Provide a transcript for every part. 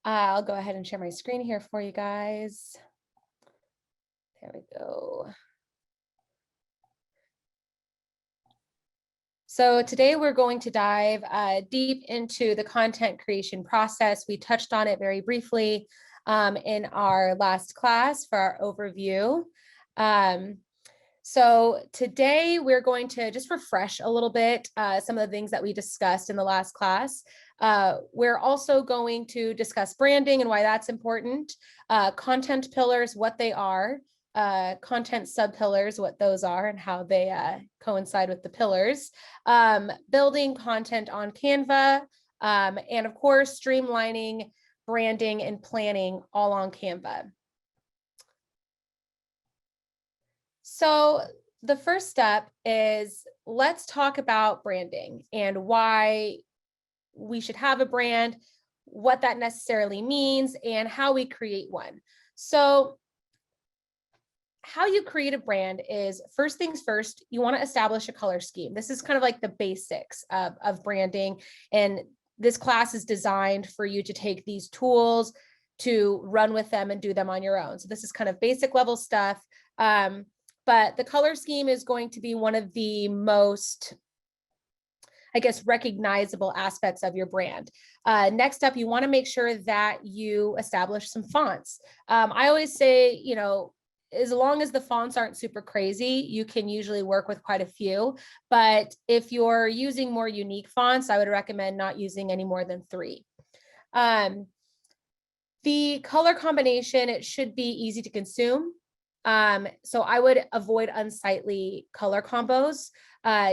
I'll go ahead and share my screen here for you guys. There we go. So today we're going to dive deep into the content creation process. We touched on it very briefly in our last class for our overview. So today we're going to just refresh a little bit some of the things that we discussed in the last class. We're also going to discuss branding and why that's important, content pillars, what they are, content sub-pillars, what those are and how they coincide with the pillars, building content on Canva, and of course, streamlining branding and planning all on Canva. So the first step is let's talk about branding and why we should have a brand, what that necessarily means, and how we create one. So how you create a brand is first things first, you want to establish a color scheme. This is kind of like the basics of branding. And this class is designed for you to take these tools to run with them and do them on your own. So this is kind of basic level stuff. But the color scheme is going to be one of the most, I guess, recognizable aspects of your brand. Next up, you want to make sure that you establish some fonts. I always say, you know, as long as the fonts aren't super crazy, you can usually work with quite a few. But if you're using more unique fonts, I would recommend not using any more than 3. The color combination, it should be easy to consume. So I would avoid unsightly color combos,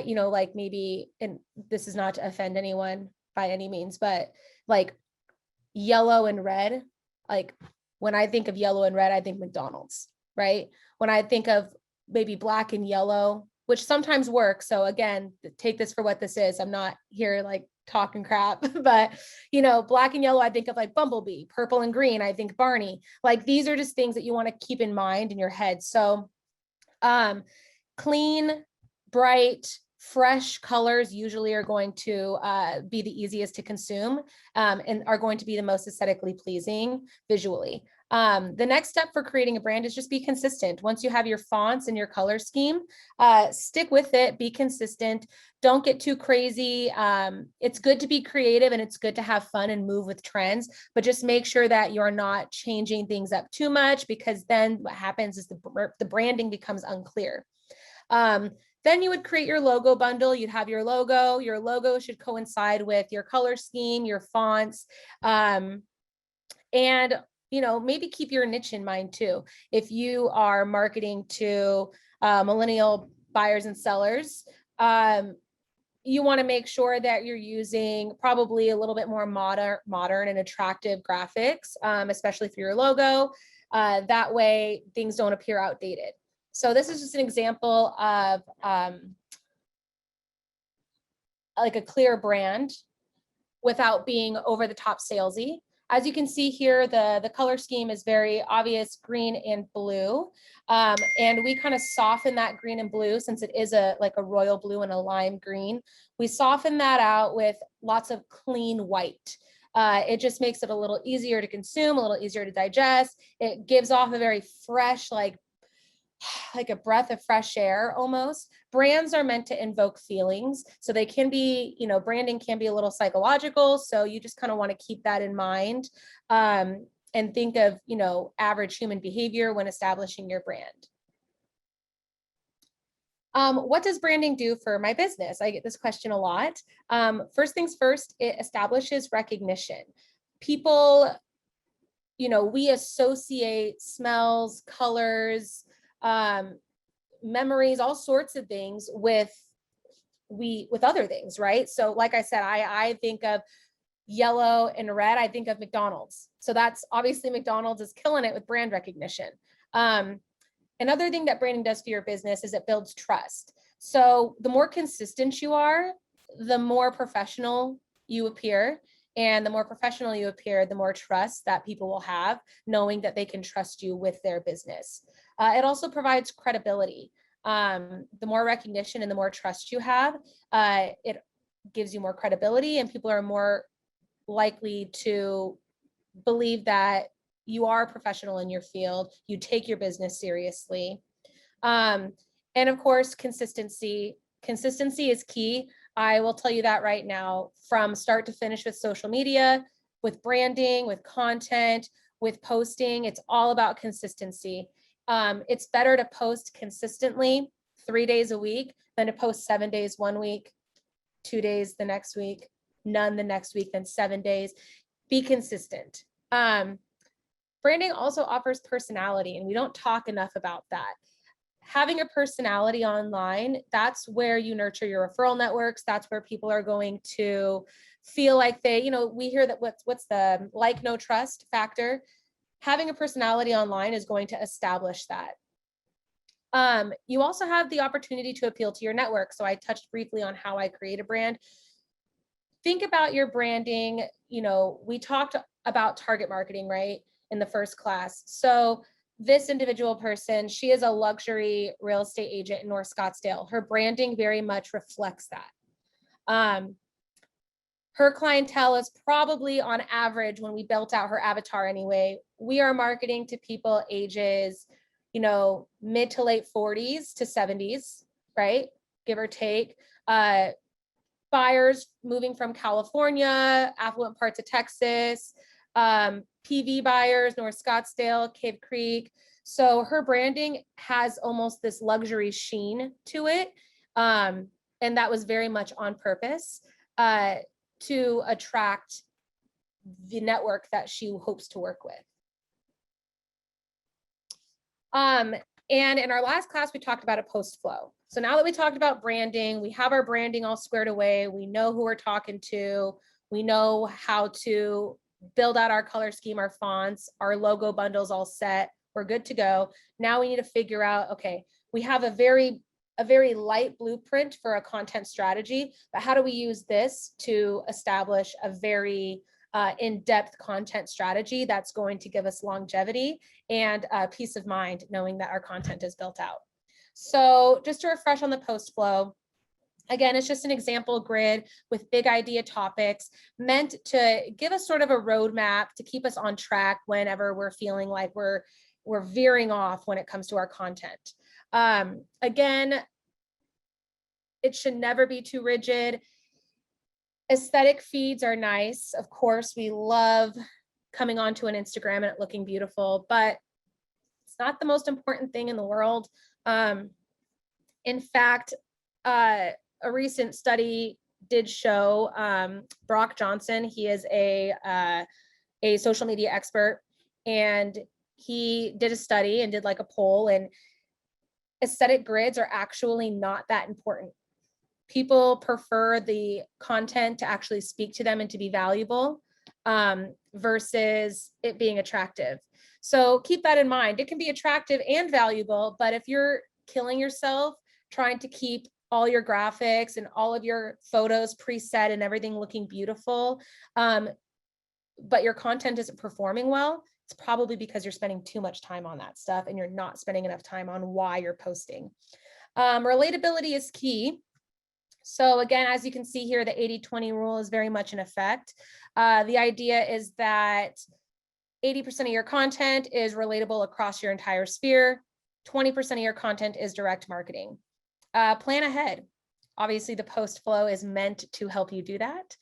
you know, like maybe, and this is not to offend anyone by any means, but like yellow and red, like when I think of yellow and red, I think McDonald's, right? When I think of maybe black and yellow, which sometimes works. So again, take this for what this is. I'm not here like talking crap, but you know, black and yellow, I think of like Bumblebee, purple and green, I think Barney. Like these are just things that you want to keep in mind in your head. So clean, bright, fresh colors usually are going to be the easiest to consume and are going to be the most aesthetically pleasing visually. The next step for creating a brand is just be consistent. Once you have your fonts and your color scheme, stick with it, be consistent. Don't get too crazy. It's good to be creative and it's good to have fun and move with trends, but just make sure that you're not changing things up too much, because then what happens is the branding becomes unclear. Then you would create your logo bundle. You'd have your logo. Your logo should coincide with your color scheme, your fonts, and you know, maybe keep your niche in mind too. If you are marketing to millennial buyers and sellers, you want to make sure that you're using probably a little bit more modern and attractive graphics, especially for your logo. That way things don't appear outdated. So this is just an example of like a clear brand without being over the top salesy. As you can see here, the color scheme is very obvious, green and blue. And we kind of soften that green and blue, since it is like a royal blue and a lime green. We soften that out with lots of clean white. It just makes it a little easier to consume, a little easier to digest. It gives off a very fresh, like a breath of fresh air almost. Brands are meant to invoke feelings. So they can be, you know, branding can be a little psychological. So you just kind of want to keep that in mind and think of, you know, average human behavior when establishing your brand. What does branding do for my business? I get this question a lot. First things first, it establishes recognition. People, you know, we associate smells, colors, memories, all sorts of things with other things, right? So like I said, I think of yellow and red, I think of McDonald's. So that's obviously McDonald's is killing it with brand recognition. Another thing that branding does for your business is it builds trust. So the more consistent you are, the more professional you appear. And the more professional you appear, the more trust that people will have, knowing that they can trust you with their business. It also provides credibility. The more recognition and the more trust you have, it gives you more credibility, and people are more likely to believe that you are a professional in your field, you take your business seriously. And of course, consistency. Consistency is key. I will tell you that right now, from start to finish with social media, with branding, with content, with posting, it's all about consistency. It's better to post consistently 3 days a week than to post 7 days one week, 2 days the next week, none the next week, then 7 days. Be consistent. Branding also offers personality, and we don't talk enough about that. Having a personality online, that's where you nurture your referral networks. That's where people are going to feel like they, we hear that what's the like, no trust factor. Having a personality online is going to establish that. You also have the opportunity to appeal to your network. So I touched briefly on how I create a brand. Think about your branding. We talked about target marketing, right, in the first class. So this individual person, she is a luxury real estate agent in North Scottsdale. Her branding very much reflects that. Her clientele is probably, on average, when we built out her avatar anyway, we are marketing to people ages, mid to late 40s to 70s, right? Give or take. Buyers moving from California, affluent parts of Texas, PV buyers, North Scottsdale, Cave Creek. So her branding has almost this luxury sheen to it. And that was very much on purpose to attract the network that she hopes to work with. And in our last class, we talked about a post flow. So now that we talked about branding, we have our branding all squared away. We know who we're talking to. We know how to build out our color scheme, our fonts, our logo bundles all set. We're good to go. Now we need to figure out, okay, we have a very light blueprint for a content strategy, but how do we use this to establish a very in-depth content strategy that's going to give us longevity and peace of mind, knowing that our content is built out. So just to refresh on the post flow, again, it's just an example grid with big idea topics meant to give us sort of a roadmap to keep us on track whenever we're feeling like we're veering off when it comes to our content. Again, it should never be too rigid. Aesthetic feeds are nice. Of course, we love coming onto an Instagram and it looking beautiful, but it's not the most important thing in the world. In fact, a recent study did show Brock Johnson, he is a social media expert, and he did a study and did like a poll, and aesthetic grids are actually not that important. People prefer the content to actually speak to them and to be valuable versus it being attractive. So keep that in mind. It can be attractive and valuable, but if you're killing yourself trying to keep all your graphics and all of your photos preset and everything looking beautiful, but your content isn't performing well, it's probably because you're spending too much time on that stuff and you're not spending enough time on why you're posting. Relatability is key. So again, as you can see here, the 80-20 rule is very much in effect. The idea is that 80% of your content is relatable across your entire sphere. 20% of your content is direct marketing. Plan ahead. Obviously, the post flow is meant to help you do that.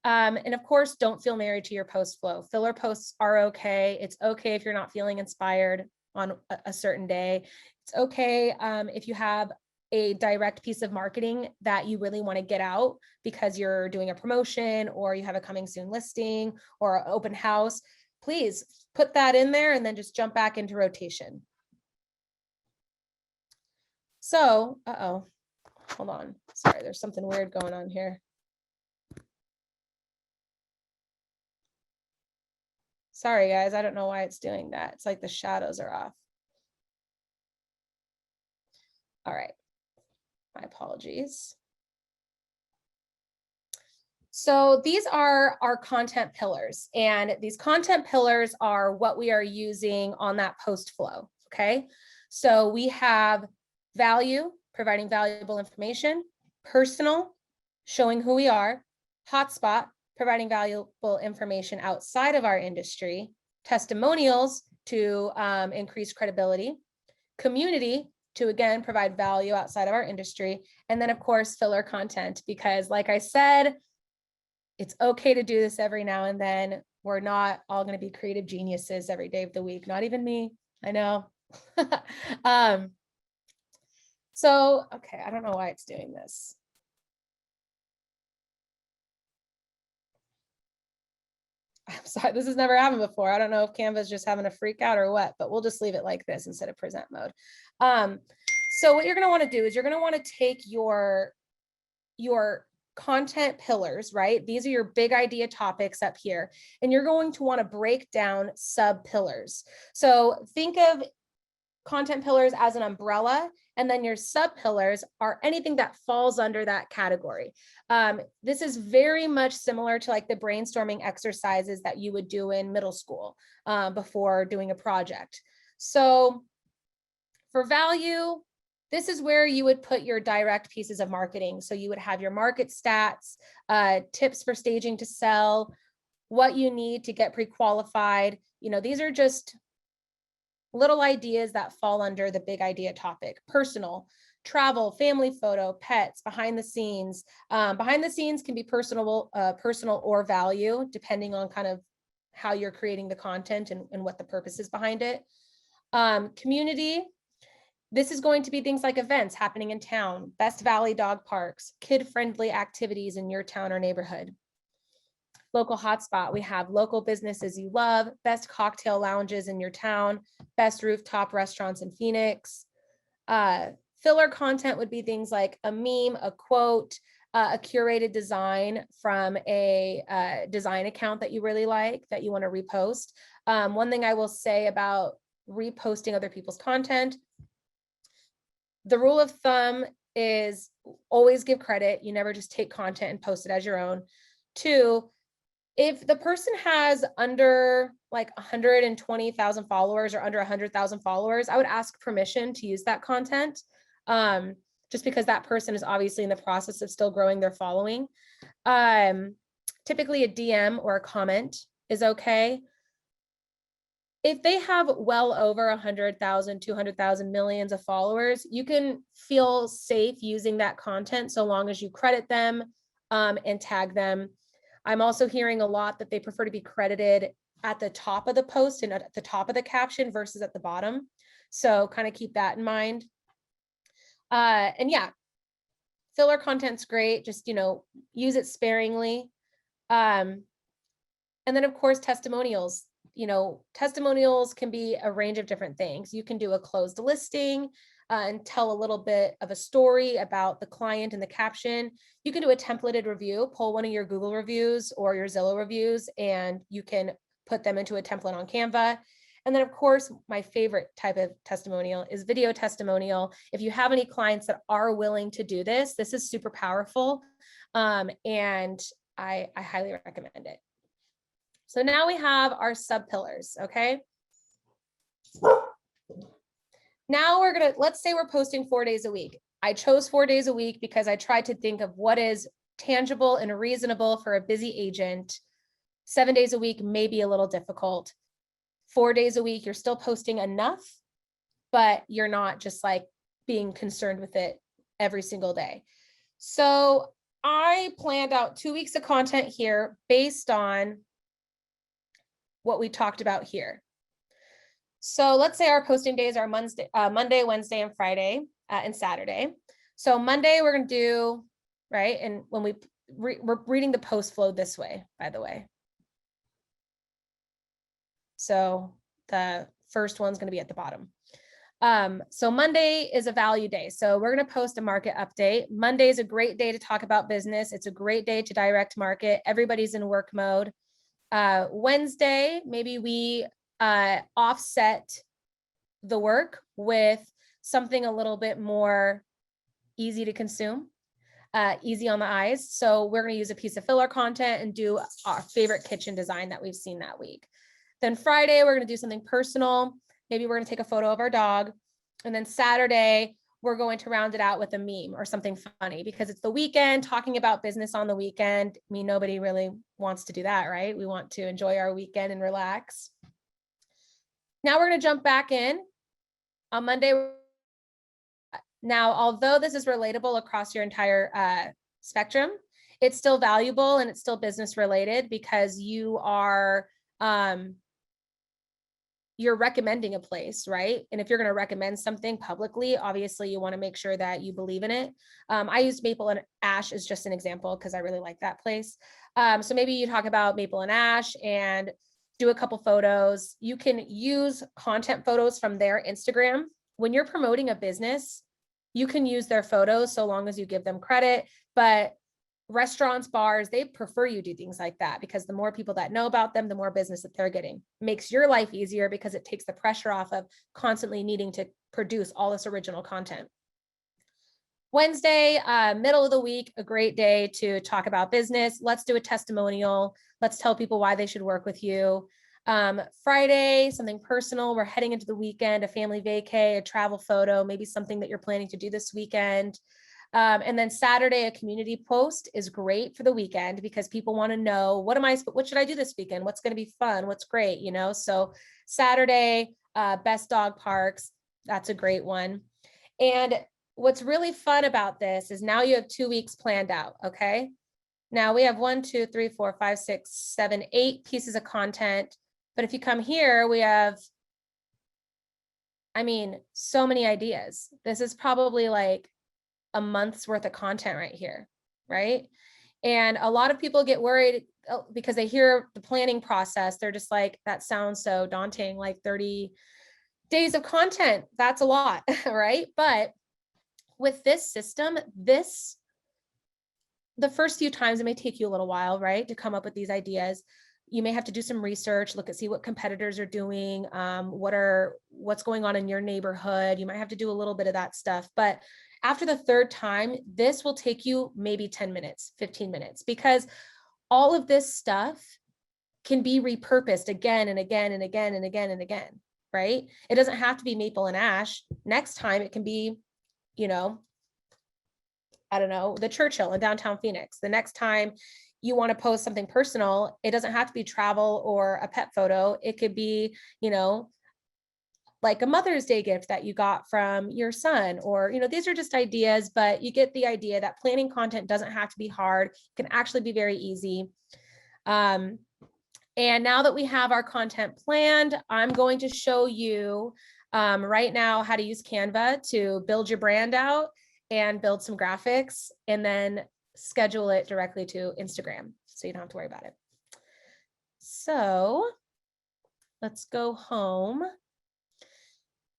And of course, don't feel married to your post flow. Filler posts are okay. It's okay if you're not feeling inspired on a certain day. It's okay if you have a direct piece of marketing that you really want to get out because you're doing a promotion or you have a coming soon listing or an open house. Please put that in there and then just jump back into rotation. So, hold on. Sorry, there's something weird going on here. Sorry, guys, I don't know why it's doing that. It's like the shadows are off. All right, my apologies. So these are our content pillars, and these content pillars are what we are using on that post flow, okay? So we have value, providing valuable information, personal, showing who we are, hotspot, providing valuable information outside of our industry, testimonials to increase credibility, community to, again, provide value outside of our industry, and then of course, filler content, because like I said, it's okay to do this every now and then. We're not all going to be creative geniuses every day of the week. Not even me. I know. So, okay, I don't know why it's doing this. I'm sorry, this has never happened before. I don't know if Canva is just having a freak out or what, but we'll just leave it like this instead of present mode. So what you're going to want to do is you're going to want to take your content pillars, right? These are your big idea topics up here, and you're going to want to break down sub pillars. So think of content pillars as an umbrella, and then your sub pillars are anything that falls under that category. This is very much similar to like the brainstorming exercises that you would do in middle school before doing a project. So for value, this is where you would put your direct pieces of marketing. So you would have your market stats, tips for staging to sell, what you need to get pre-qualified. You know, these are just little ideas that fall under the big idea topic. Personal, travel, family photo, pets, behind the scenes. Behind the scenes can be personal or value, depending on kind of how you're creating the content and what the purpose is behind it. Community. This is going to be things like events happening in town, best valley dog parks, kid-friendly activities in your town or neighborhood. Local hotspot, we have local businesses you love, best cocktail lounges in your town, best rooftop restaurants in Phoenix. Filler content would be things like a meme, a quote, a curated design from a design account that you really like, that you want to repost. One thing I will say about reposting other people's content, the rule of thumb is always give credit. You never just take content and post it as your own. 2, if the person has under like 120,000 followers or under 100,000 followers, I would ask permission to use that content, just because that person is obviously in the process of still growing their following. Typically a DM or a comment is okay. If they have well over 100,000, 200,000, millions of followers, you can feel safe using that content so long as you credit them and tag them. I'm also hearing a lot that they prefer to be credited at the top of the post and at the top of the caption versus at the bottom. So kind of keep that in mind. And yeah, filler content's great. Just, you know, use it sparingly. And then of course, testimonials. You know, testimonials can be a range of different things. You can do a closed listing and tell a little bit of a story about the client in the caption. You can do a templated review, pull one of your Google reviews or your Zillow reviews, and you can put them into a template on Canva. And then of course, my favorite type of testimonial is video testimonial. If you have any clients that are willing to do this, this is super powerful. And I highly recommend it. So now we have our sub pillars, okay? Now we're gonna, let's say we're posting 4 days a week. I chose 4 days a week because I tried to think of what is tangible and reasonable for a busy agent. 7 days a week may be a little difficult. 4 days a week, you're still posting enough, but you're not just like being concerned with it every single day. So I planned out 2 weeks of content here based on what we talked about here. So let's say our posting days are Monday, Wednesday, and Friday, and Saturday. So Monday we're going to do, right? And when we're reading the post flow this way, by the way. So the first one's going to be at the bottom. So Monday is a value day. So we're going to post a market update. Monday is a great day to talk about business. It's a great day to direct market. Everybody's in work mode. Wednesday, maybe we offset the work with something a little bit more easy to consume, easy on the eyes. So we're going to use a piece of filler content and do our favorite kitchen design that we've seen that week. Then Friday, we're going to do something personal. Maybe we're going to take a photo of our dog. And then Saturday, we're going to round it out with a meme or something funny because it's the weekend, talking about business on the weekend. I mean, nobody really wants to do that, right? We want to enjoy our weekend and relax. Now we're going to jump back in on Monday. Now, although this is relatable across your entire spectrum, it's still valuable and it's still business related because you are you're recommending a place, right? And if you're going to recommend something publicly, obviously you want to make sure that you believe in it. I used Maple and Ash as just an example because I really like that place. So maybe you talk about Maple and Ash and do a couple photos. You can use content photos from their Instagram. When you're promoting a business, you can use their photos so long as you give them credit, but restaurants, bars, they prefer you do things like that because the more people that know about them, the more business that they're getting. Makes your life easier because it takes the pressure off of constantly needing to produce all this original content. Wednesday, middle of the week, a great day to talk about business. Let's do a testimonial. Let's tell people why they should work with you. Friday, something personal. We're heading into the weekend, a family vacay, a travel photo, maybe something that you're planning to do this weekend. And then Saturday, a community post is great for the weekend because people want to know what should I do this weekend? What's going to be fun? What's great? You know, so Saturday, best dog parks. That's a great one. And what's really fun about this is now you have 2 weeks planned out. Okay. Now we have 1, 2, 3, 4, 5, 6, 7, 8 pieces of content. But if you come here, we have, I mean, so many ideas. This is probably like a month's worth of content right here, right? And a lot of people get worried because they hear the planning process. They're just like, that sounds so daunting, like 30 days of content. That's a lot, right? But with this system, the first few times it may take you a little while, right, to come up with these ideas. You may have to do some research, see what competitors are doing, what's going on in your neighborhood. You might have to do a little bit of that stuff. But after the third time, this will take you maybe 10 minutes, 15 minutes, because all of this stuff can be repurposed again and again and again and again and again, right? It doesn't have to be Maple and Ash. Next time it can be, I don't know, the Churchill in downtown Phoenix. The next time you want to post something personal, it doesn't have to be travel or a pet photo. It could be, like a Mother's Day gift that you got from your son, or, these are just ideas, but you get the idea that planning content doesn't have to be hard. It can actually be very easy. And now that we have our content planned, I'm going to show you right now how to use Canva to build your brand out and build some graphics and then schedule it directly to Instagram so you don't have to worry about it. So let's go home.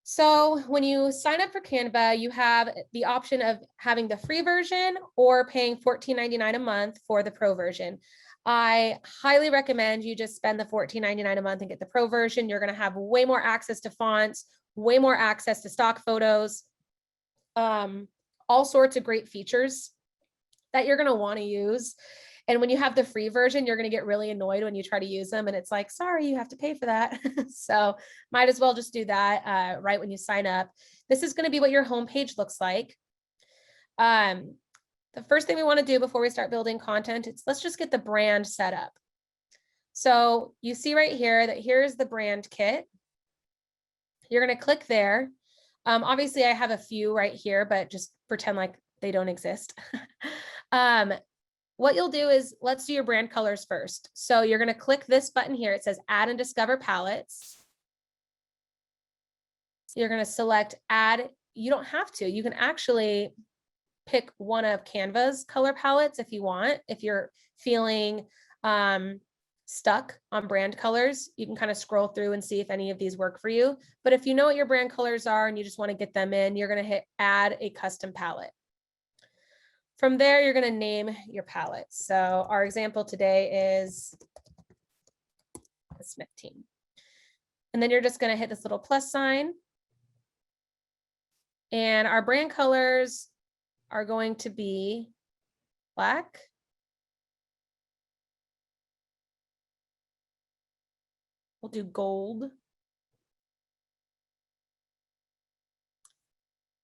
So when you sign up for Canva, you have the option of having the free version or paying $14.99 a month for the pro version. I highly recommend you just spend the $14.99 a month and get the pro version. You're going to have way more access to fonts, way more access to stock photos, all sorts of great features that you're going to want to use. And when you have the free version, you're going to get really annoyed when you try to use them. And it's like, sorry, you have to pay for that. So might as well just do that right when you sign up. This is going to be what your homepage looks like. The first thing we want to do before we start building content, let's just get the brand set up. So you see right here that here's the brand kit. You're going to click there. Obviously, I have a few right here, but just pretend like they don't exist. What you'll do is let's do your brand colors first. So you're going to click this button here. It says add and discover palettes. So you're going to select add. You don't have to. You can actually pick one of Canva's color palettes if you want. If you're feeling stuck on brand colors, you can kind of scroll through and see if any of these work for you. But if you know what your brand colors are and you just want to get them in, you're going to hit add a custom palette. From there, you're going to name your palette. So our example today is the Smith team. And then you're just going to hit this little plus sign. And our brand colors are going to be black, we'll do gold,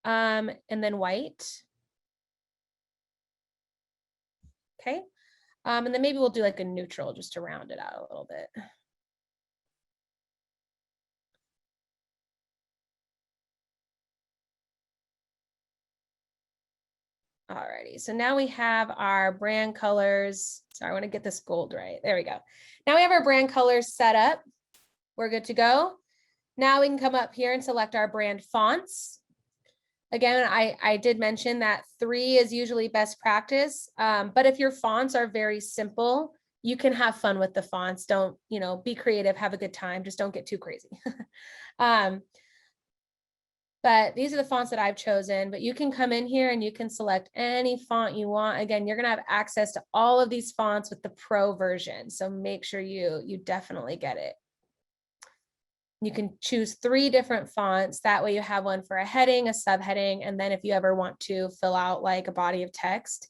and then white. Okay. And then maybe we'll do like a neutral just to round it out a little bit. Alrighty, so now we have our brand colors. Sorry, I want to get this gold right. There we go. Now we have our brand colors set up. We're good to go. Now we can come up here and select our brand fonts. Again, I did mention that 3 is usually best practice, but if your fonts are very simple, you can have fun with the fonts. Don't, be creative, have a good time. Just don't get too crazy. But these are the fonts that I've chosen, but you can come in here and you can select any font you want. Again, you're going to have access to all of these fonts with the pro version. So make sure you definitely get it. You can choose 3 different fonts. That way you have one for a heading, a subheading, and then if you ever want to fill out like a body of text.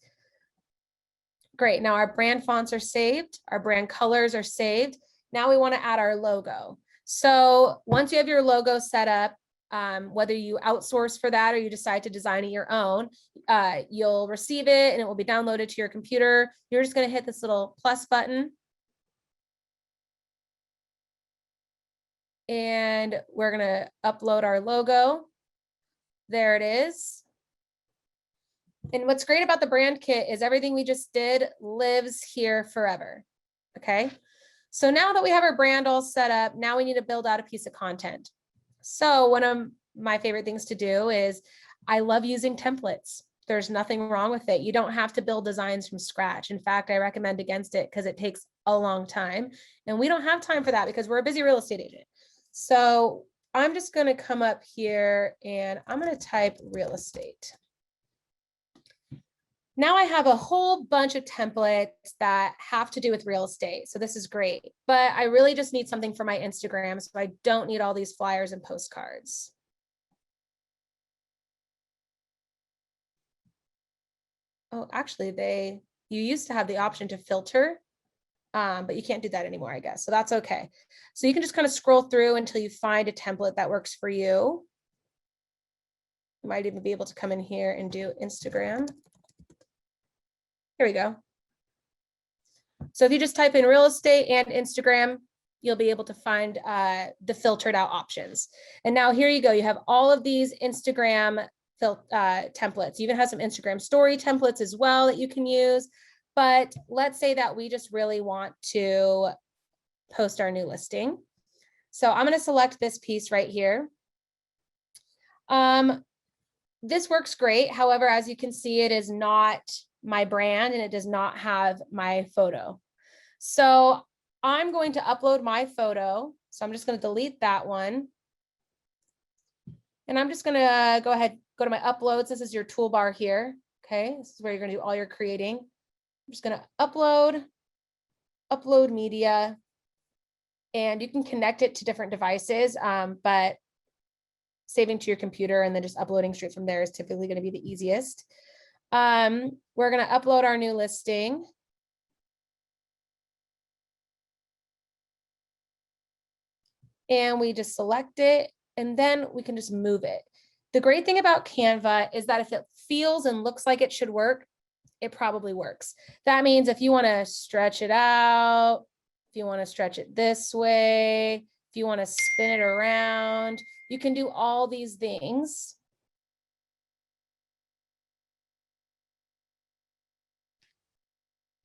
Great. Now our brand fonts are saved. Our brand colors are saved. Now we want to add our logo. So once you have your logo set up, whether you outsource for that or you decide to design it your own, you'll receive it and it will be downloaded to your computer. You're just going to hit this little plus button. And we're going to upload our logo. There it is. And what's great about the brand kit is everything we just did lives here forever. Okay. So now that we have our brand all set up, now we need to build out a piece of content. So one of my favorite things to do is I love using templates. There's nothing wrong with it. You don't have to build designs from scratch. In fact, I recommend against it because it takes a long time and we don't have time for that because we're a busy real estate agent. So I'm just going to come up here and I'm going to type real estate. Now I have a whole bunch of templates that have to do with real estate. So this is great, but I really just need something for my Instagram. So I don't need all these flyers and postcards. Oh, actually you used to have the option to filter, but you can't do that anymore, I guess. So that's okay. So you can just kind of scroll through until you find a template that works for you. You might even be able to come in here and do Instagram. Here we go. So if you just type in real estate and Instagram, you'll be able to find the filtered out options. And now here you go. You have all of these Instagram templates. You even have some Instagram story templates as well that you can use. But let's say that we just really want to post our new listing. So I'm going to select this piece right here. This works great. However, as you can see, it is not my brand and it does not have my photo. So I'm going to upload my photo. So I'm just going to delete that one. And I'm just going to go ahead, go to my uploads. This is your toolbar here. Okay. This is where you're going to do all your creating. I'm just going to upload media, and you can connect it to different devices, but saving to your computer and then just uploading straight from there is typically going to be the easiest. We're going to upload our new listing. And we just select it and then we can just move it. The great thing about Canva is that if it feels and looks like it should work, it probably works. That means if you want to stretch it out, if you want to stretch it this way, if you want to spin it around, you can do all these things.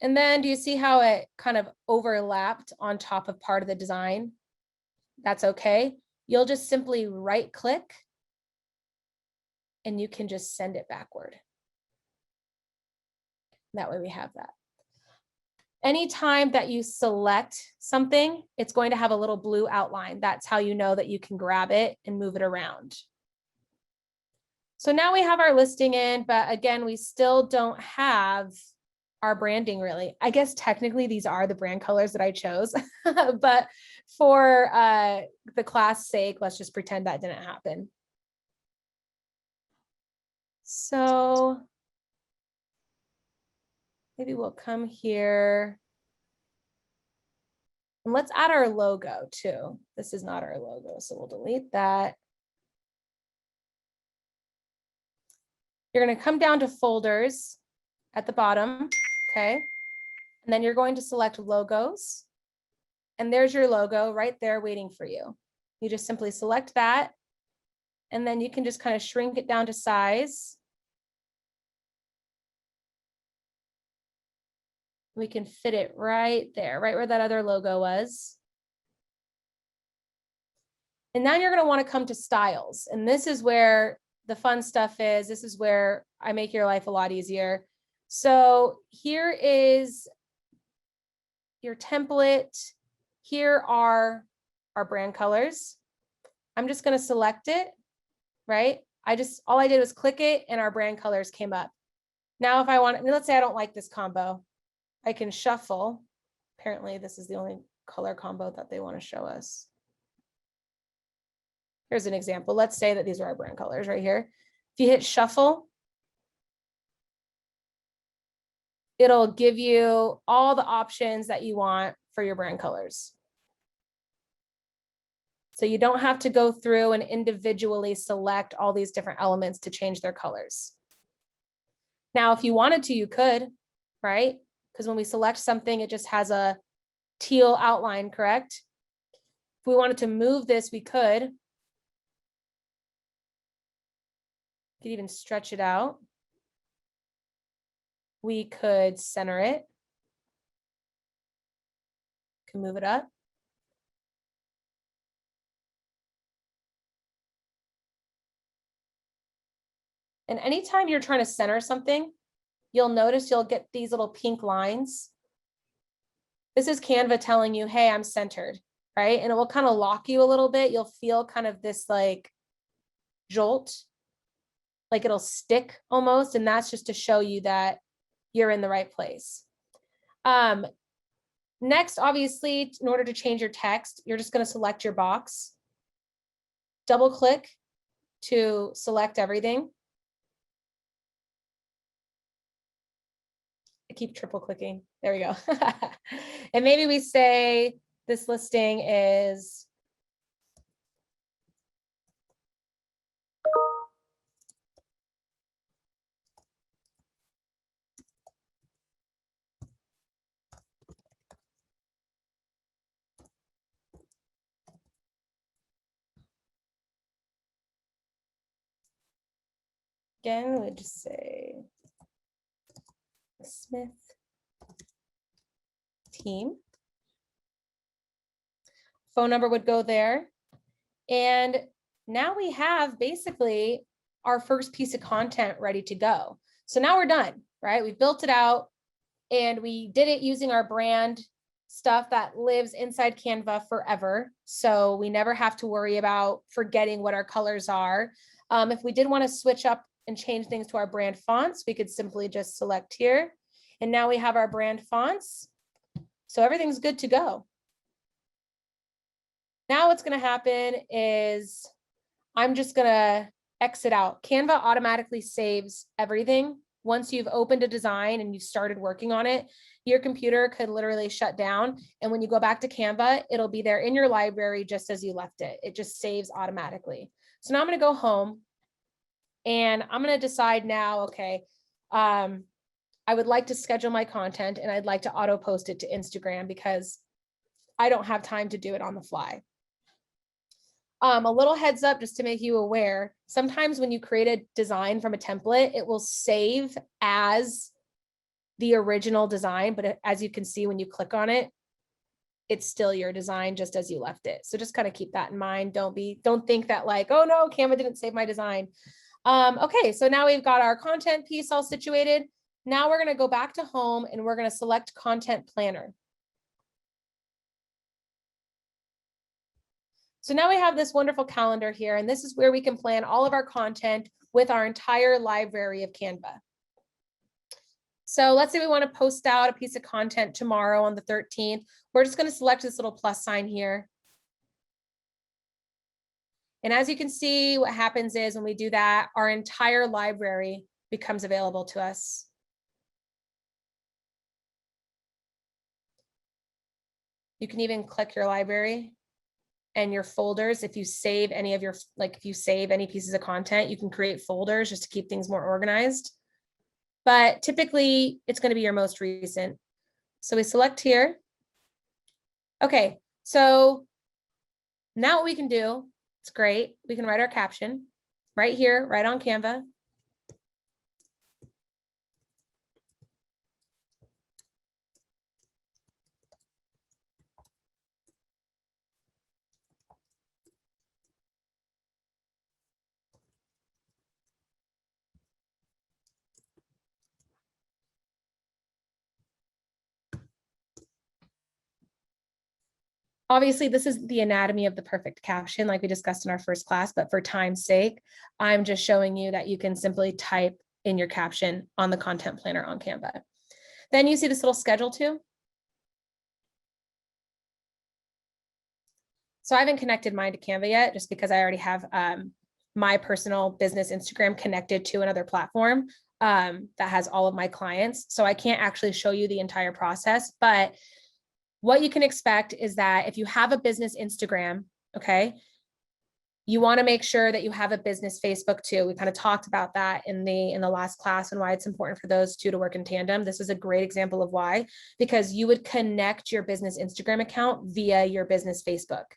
And then do you see how it kind of overlapped on top of part of the design? That's okay. You'll just simply right click and you can just send it backward. That way we have that. Anytime that you select something, it's going to have a little blue outline. That's how you know that you can grab it and move it around. So now we have our listing in, but again, we still don't have our branding really. I guess technically these are the brand colors that I chose, but for the class sake, let's just pretend that didn't happen. So maybe we'll come here and let's add our logo too. This is not our logo, so we'll delete that. You're going to come down to folders at the bottom, okay? And then you're going to select logos. And there's your logo right there waiting for you. You just simply select that. And then you can just kind of shrink it down to size. We can fit it right there, right where that other logo was. And now you're going to want to come to styles. And this is where the fun stuff is. This is where I make your life a lot easier. So here is your template. Here are our brand colors. I'm just going to select it, right? All I did was click it and our brand colors came up. Now, if I want, let's say I don't like this combo, I can shuffle. Apparently this is the only color combo that they want to show us. Here's an example. Let's say that these are our brand colors right here. If you hit shuffle, it'll give you all the options that you want for your brand colors. So you don't have to go through and individually select all these different elements to change their colors. Now, if you wanted to, you could, right? Because when we select something, it just has a teal outline, correct? If we wanted to move this, we could. You could even stretch it out. We could center it. Can move it up. And anytime you're trying to center something, you'll notice you'll get these little pink lines. This is Canva telling you, hey, I'm centered, right? And it will kind of lock you a little bit. You'll feel kind of this like jolt, like it'll stick almost. And that's just to show you that you're in the right place. Next, obviously, in order to change your text, you're just going to select your box. Double click to select everything. I keep triple clicking. There we go. And maybe we say this listing is again, we'll just say Smith team. Phone number would go there. And now we have basically our first piece of content ready to go. So now we're done, right? We built it out and we did it using our brand stuff that lives inside Canva forever. So we never have to worry about forgetting what our colors are. If we did want to switch up and change things to our brand fonts, we could simply just select here. And now we have our brand fonts. So everything's good to go. Now what's going to happen is I'm just going to exit out. Canva automatically saves everything. Once you've opened a design and you started working on it, your computer could literally shut down. And when you go back to Canva, it'll be there in your library just as you left it. It just saves automatically. So now I'm going to go home and I'm going to decide now, okay, I would like to schedule my content and I'd like to auto post it to Instagram because I don't have time to do it on the fly. A little heads up just to make you aware, sometimes when you create a design from a template, it will save as the original design, but as you can see, when you click on it, it's still your design just as you left it. So just kind of keep that in mind. Don't think that like, oh no, Canva didn't save my design. Okay, so now we've got our content piece all situated. Now we're going to go back to home and we're going to select Content Planner. So now we have this wonderful calendar here, and this is where we can plan all of our content with our entire library of Canva. So let's say we want to post out a piece of content tomorrow on the 13th. We're just going to select this little plus sign here. And as you can see, what happens is when we do that, our entire library becomes available to us. You can even click your library and your folders. If you save any of your, like if you save any pieces of content, you can create folders just to keep things more organized. But typically it's going to be your most recent. So we select here. Okay, so now what we can do, it's great. We can write our caption right here, right on Canva. Obviously, this is the anatomy of the perfect caption, like we discussed in our first class, but for time's sake, I'm just showing you that you can simply type in your caption on the content planner on Canva. Then you see this little schedule too. So I haven't connected mine to Canva yet, just because I already have my personal business Instagram connected to another platform that has all of my clients. So I can't actually show you the entire process, but what you can expect is that if you have a business Instagram, okay, you want to make sure that you have a business Facebook too. We kind of talked about that in the last class and why it's important for those two to work in tandem. This is a great example of why, because you would connect your business Instagram account via your business Facebook.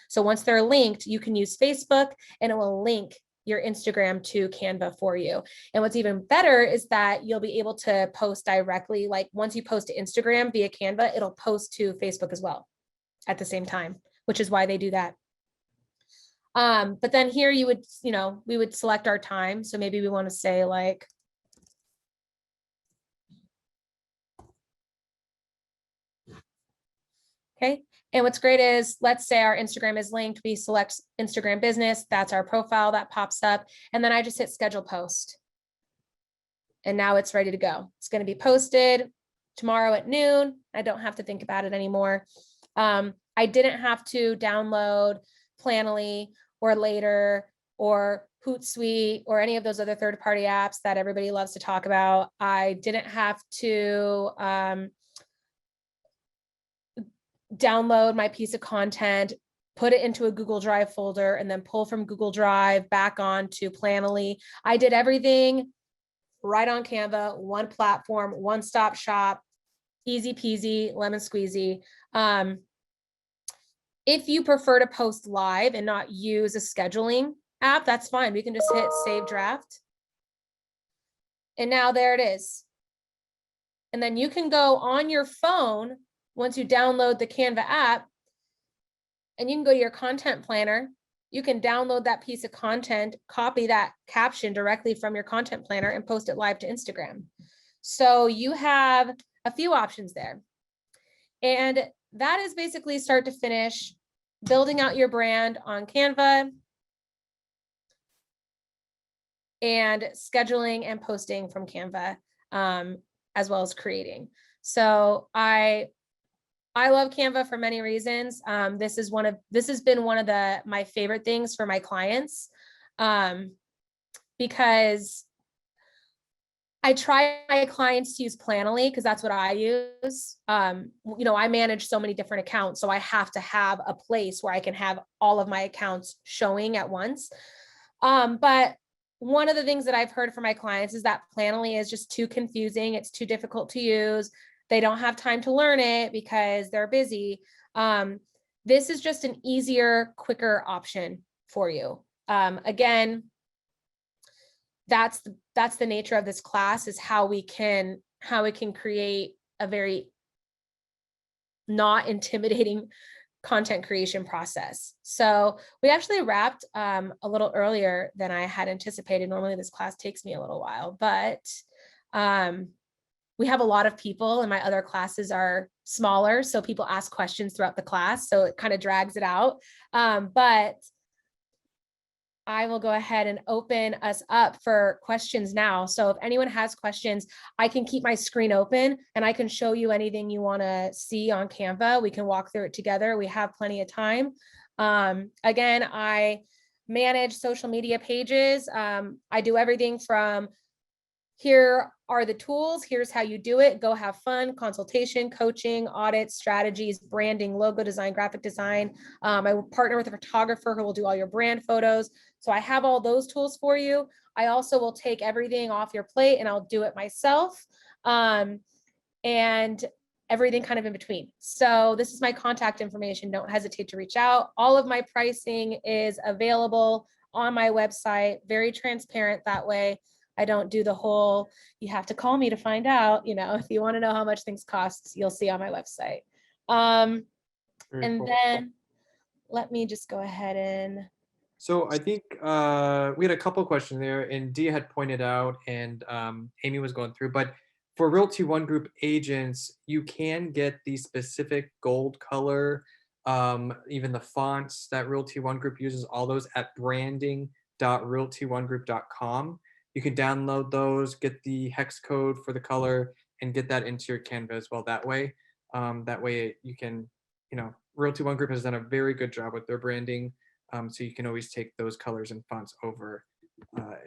So once they're linked, you can use Facebook and it will link your Instagram to Canva for you. And what's even better is that you'll be able to post directly. Like once you post to Instagram via Canva, it'll post to Facebook as well at the same time, which is why they do that. But then here you would, we would select our time. So maybe we want to say like, okay. And what's great is, let's say our Instagram is linked, we select Instagram business, that's our profile that pops up. And then I just hit schedule post. And now it's ready to go. It's going to be posted tomorrow at noon. I don't have to think about it anymore. I didn't have to download Planoly or Later or Hootsuite or any of those other third-party apps that everybody loves to talk about. I didn't have to download my piece of content, put it into a Google Drive folder, and then pull from Google Drive back onto Planoly. I did everything right on Canva, one platform, one-stop shop, easy peasy, lemon squeezy. If you prefer to post live and not use a scheduling app, that's fine. We can just hit save draft. And now there it is. And then you can go on your phone once you download the Canva app, and you can go to your content planner. You can download that piece of content, copy that caption directly from your content planner and post it live to Instagram. So you have a few options there. And that is basically start to finish building out your brand on Canva and scheduling and posting from Canva, as well as creating. So I love Canva for many reasons. This has been one of my favorite things for my clients, because I try my clients to use Planoly because that's what I use. I manage so many different accounts, so I have to have a place where I can have all of my accounts showing at once. But one of the things that I've heard from my clients is that Planoly is just too confusing. It's too difficult to use. They don't have time to learn it because they're busy. This is just an easier, quicker option for you. Again, that's the nature of this class, is how we can create a very not intimidating content creation process. So we actually wrapped a little earlier than I had anticipated. Normally this class takes me a little while, but we have a lot of people and my other classes are smaller. So people ask questions throughout the class. So it kind of drags it out. But I will go ahead and open us up for questions now. So if anyone has questions, I can keep my screen open and I can show you anything you want to see on Canva. We can walk through it together. We have plenty of time. Again, I manage social media pages. I do everything from here are the tools. Here's how you do it. Go have fun, consultation, coaching, audits, strategies, branding, logo design, graphic design. I will partner with a photographer who will do all your brand photos. So I have all those tools for you. I also will take everything off your plate and I'll do it myself. And everything kind of in between. So this is my contact information. Don't hesitate to reach out. All of my pricing is available on my website, very transparent that way. I don't do the whole, you have to call me to find out, if you want to know how much things cost, you'll see on my website. And cool. then let me just go ahead and. So I think we had a couple questions there, and Dia had pointed out, and Amy was going through, but for Realty One Group agents, you can get the specific gold color, even the fonts that Realty One Group uses, all those at branding.realty1group.com. You can download those, get the hex code for the color, and get that into your Canva as well. That way you can, Realty One Group has done a very good job with their branding. So you can always take those colors and fonts over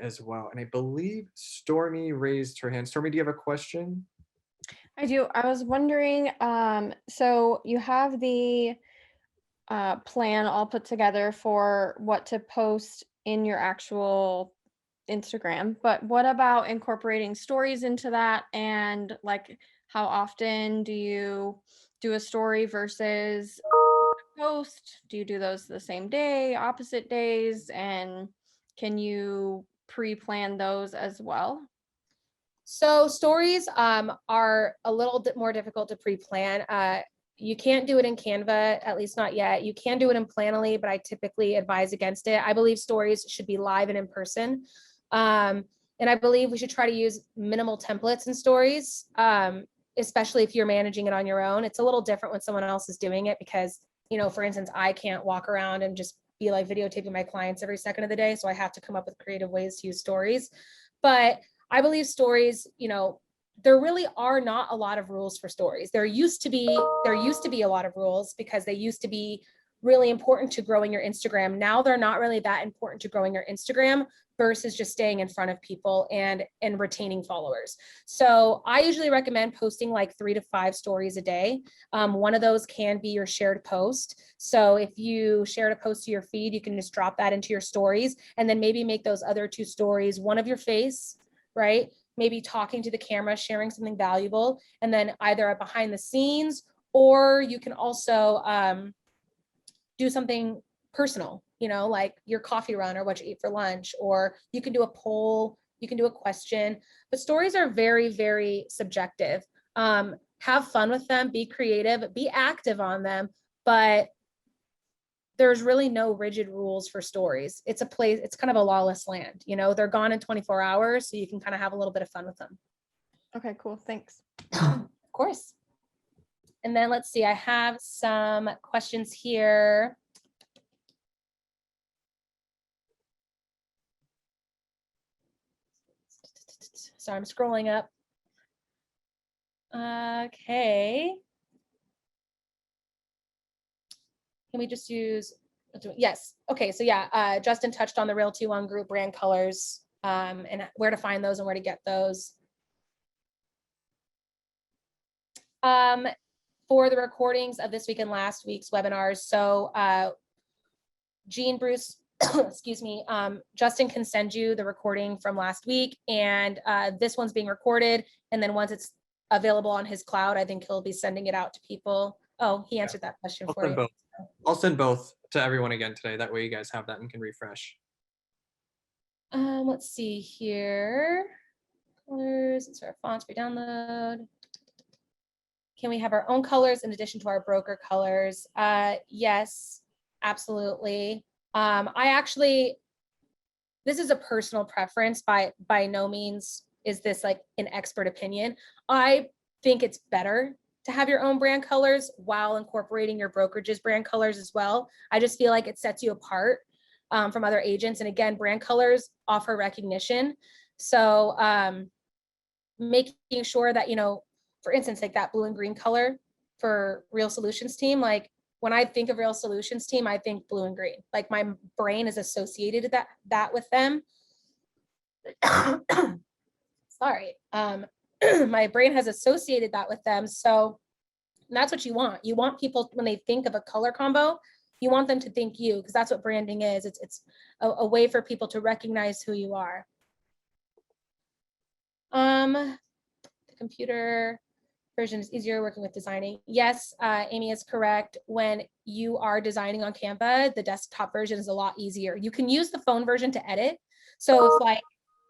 as well. And I believe Stormy raised her hand. Stormy, do you have a question? I do. I was wondering, so you have the plan all put together for what to post in your actual Instagram, but what about incorporating stories into that? And like, how often do you do a story versus a post? Do you do those the same day, opposite days? And can you pre-plan those as well? So stories are a little bit more difficult to pre-plan. You can't do it in Canva, at least not yet. You can do it in Planoly, but I typically advise against it. I believe stories should be live and in person. And I believe we should try to use minimal templates in stories, especially if you're managing it on your own. It's a little different when someone else is doing it because, for instance, I can't walk around and just be like videotaping my clients every second of the day. So I have to come up with creative ways to use stories. But I believe stories, there really are not a lot of rules for stories. There used to be a lot of rules because they used to be really important to growing your Instagram. Now they're not really that important to growing your Instagram versus just staying in front of people and retaining followers. So I usually recommend posting like 3 to 5 stories a day. One of those can be your shared post. So if you shared a post to your feed, you can just drop that into your stories and then maybe make those other 2 stories, one of your face, right? Maybe talking to the camera, sharing something valuable, and then either a behind the scenes, or you can also do something personal, like your coffee run or what you ate for lunch, or you can do a poll, you can do a question. But stories are very, very subjective. Have fun with them, be creative, be active on them, but there's really no rigid rules for stories. It's a place, it's kind of a lawless land, they're gone in 24 hours, so you can kind of have a little bit of fun with them. Okay, cool. Thanks. Of course. And then let's see, I have some questions here. So I'm scrolling up. Okay. Can we just use, yes. Okay, so yeah, Justin touched on the Realty One Group brand colors and where to find those and where to get those. For the recordings of this week and last week's webinars, so Jean, Bruce, excuse me, Justin can send you the recording from last week, and this one's being recorded, and then once it's available on his cloud, I think he'll be sending it out to people. Oh, he answered that question for you. I'll send both to everyone again today. That way you guys have that and can refresh. Let's see here. Colors, it's our fonts, re-download. Can we have our own colors in addition to our broker colors? Yes, absolutely. This is a personal preference. By no means is this like an expert opinion. I think it's better to have your own brand colors while incorporating your brokerage's brand colors as well. I just feel like it sets you apart from other agents. And again, brand colors offer recognition. So making sure that, for instance, like that blue and green color for Real Solutions Team, like when I think of Real Solutions Team, I think blue and green. Like my brain is associated that with them. sorry, my brain has associated that with them. So that's what you want. You want people, when they think of a color combo, you want them to think you, because that's what branding is. It's a way for people to recognize who you are. The computer version is easier working with designing. Yes, Amy is correct. When you are designing on Canva, the desktop version is a lot easier. You can use the phone version to edit. So if like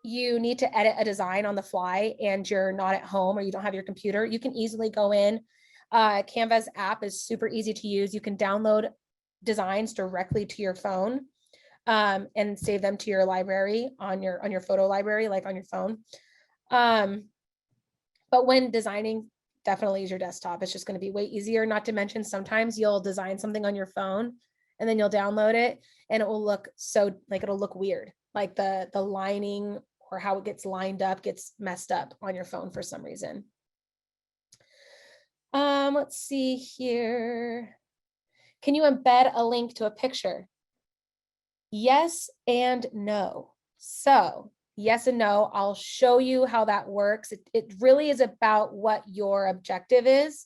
you need to edit a design on the fly and you're not at home or you don't have your computer, you can easily go in. Canva's app is super easy to use. You can download designs directly to your phone and save them to your library on your photo library, like on your phone. But when designing, definitely use your desktop. It's just going to be way easier. Not to mention, sometimes you'll design something on your phone and then you'll download it and it will look so like it'll look weird. Like the lining or how it gets lined up gets messed up on your phone for some reason. Let's see here. Can you embed a link to a picture? Yes and no. So yes and no. I'll show you how that works. It really is about what your objective is.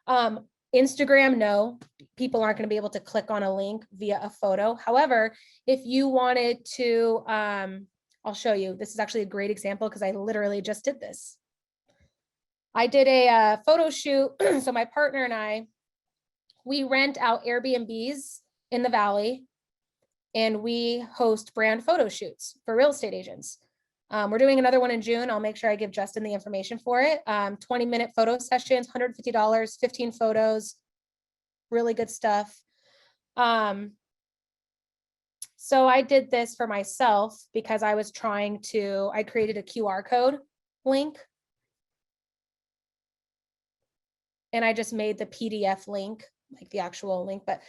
Instagram, no, people aren't going to be able to click on a link via a photo. However, if you wanted to, I'll show you. This is actually a great example because I literally just did this. I did a photo shoot. So my partner and I, we rent out Airbnbs in the Valley and we host brand photo shoots for real estate agents. We're doing another one in June. I'll make sure I give Justin the information for it. 20-minute photo sessions, $150, 15 photos, really good stuff. So I did this for myself because I was trying to, I created a QR code link. And I just made the PDF link, like the actual link, but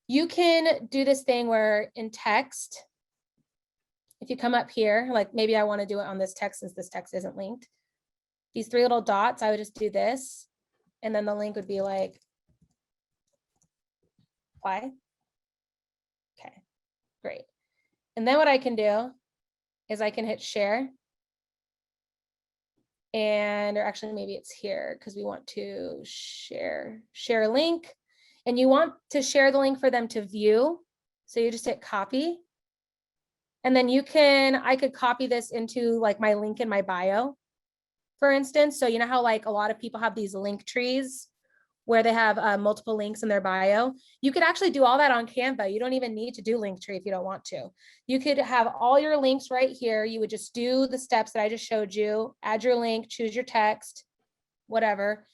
you can do this thing where in text, if you come up here, like maybe I want to do it on this text since this text isn't linked. These three little dots, I would just do this. And then the link would be like, apply. Okay, great. And then what I can do is I can hit share. And or actually maybe it's here because we want to share link. And you want to share the link for them to view. So you just hit copy. And then I could copy this into like my link in my bio, for instance. So you know how like a lot of people have these link trees where they have multiple links in their bio. You could actually do all that on Canva. You don't even need to do Linktree if you don't want to. You could have all your links right here. You would just do the steps that I just showed you, add your link, choose your text, whatever.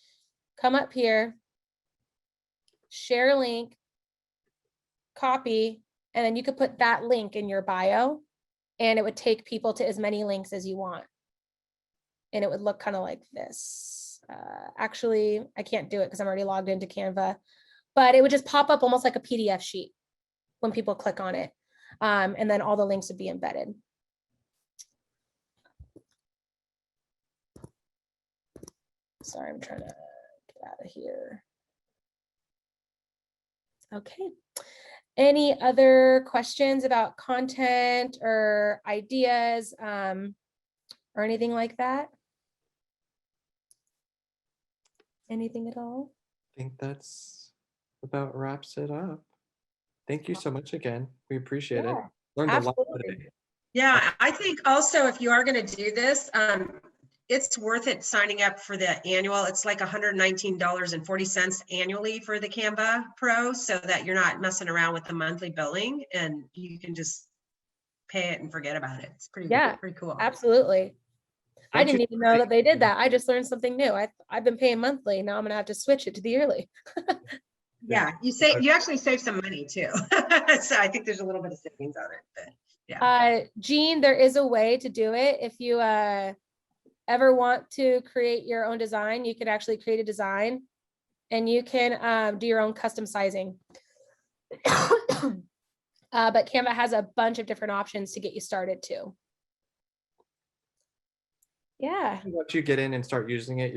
Come up here, share link, copy, and then you could put that link in your bio and it would take people to as many links as you want. And it would look kind of like this. Actually, I can't do it because I'm already logged into Canva, but it would just pop up almost like a PDF sheet when people click on it. And then all the links would be embedded. Sorry, I'm trying to get out of here. Okay. Any other questions about content or ideas or anything like that? Anything at all? I think that's about wraps it up. Thank you so much again. We appreciate it. Yeah, Learned a lot absolutely. today. Yeah, I think also if you are going to do this, it's worth it signing up for the annual. It's like $119.40 annually for the Canva Pro so that you're not messing around with the monthly billing and you can just pay it and forget about it. It's pretty cool. Absolutely. I Once didn't you- even know that they did that. I just learned something new. I've been paying monthly. Now I'm gonna have to switch it to the yearly. Yeah, you actually save some money too. So I think there's a little bit of savings on it. But yeah. Jean, there is a way to do it. If you ever want to create your own design, you can actually create a design and you can do your own custom sizing. But Canva has a bunch of different options to get you started too. Yeah. Once you get in and start using it,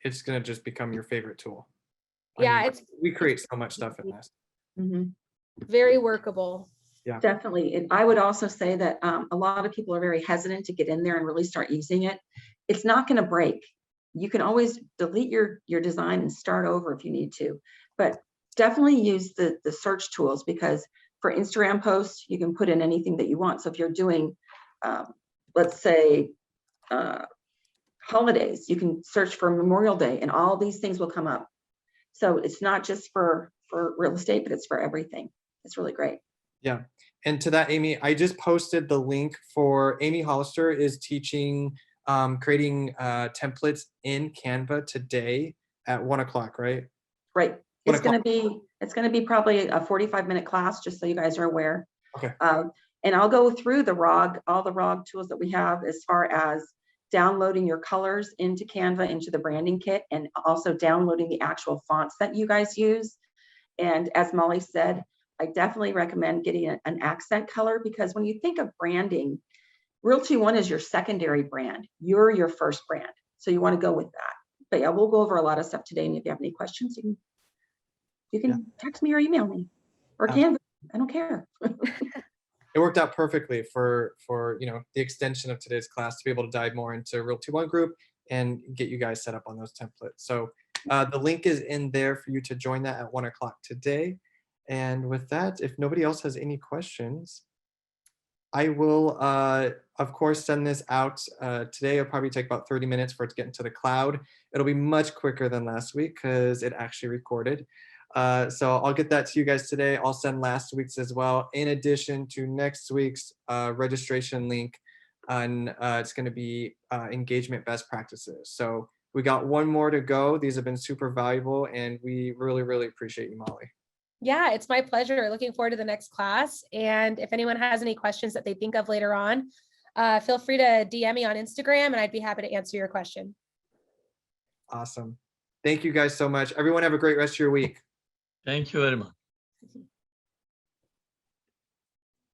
it's gonna just become your favorite tool. Yeah, we create so much stuff in this. very workable. Definitely. And I would also say that a lot of people are very hesitant to get in there and really start using it. It's not going to break. You can always delete your design and start over if you need to, but definitely use the search tools, because for Instagram posts, you can put in anything that you want. So if you're doing, let's say, holidays, you can search for Memorial Day and all these things will come up. So it's not just for real estate, but it's for everything. It's really great. Yeah. And to that, Amy, I just posted the link for Amy Hollister is teaching creating templates in Canva today at 1 o'clock, right? Right. 1 It's going to be probably a 45-minute class, just so you guys are aware. Okay. And I'll go through all the ROG tools that we have, as far as downloading your colors into Canva, into the branding kit, and also downloading the actual fonts that you guys use. And as Molly said, I definitely recommend getting an accent color, because when you think of branding, Realty One is your secondary brand. You're your first brand. So you want to go with that. But yeah, we'll go over a lot of stuff today. And if you have any questions, you can text me or email me or Canva. I don't care. It worked out perfectly for the extension of today's class to be able to dive more into Realty One Group and get you guys set up on those templates. So the link is in there for you to join that at 1 o'clock today. And with that, if nobody else has any questions, I will, of course, send this out today. It'll probably take about 30 minutes for it to get into the cloud. It'll be much quicker than last week because it actually recorded. So I'll get that to you guys today. I'll send last week's as well, in addition to next week's registration link. And it's going to be engagement best practices. So we got one more to go. These have been super valuable, and we really, really appreciate you, Molly. Yeah, it's my pleasure. Looking forward to the next class. And if anyone has any questions that they think of later on, feel free to DM me on Instagram and I'd be happy to answer your question. Awesome. Thank you guys so much. Everyone have a great rest of your week. Thank you very much.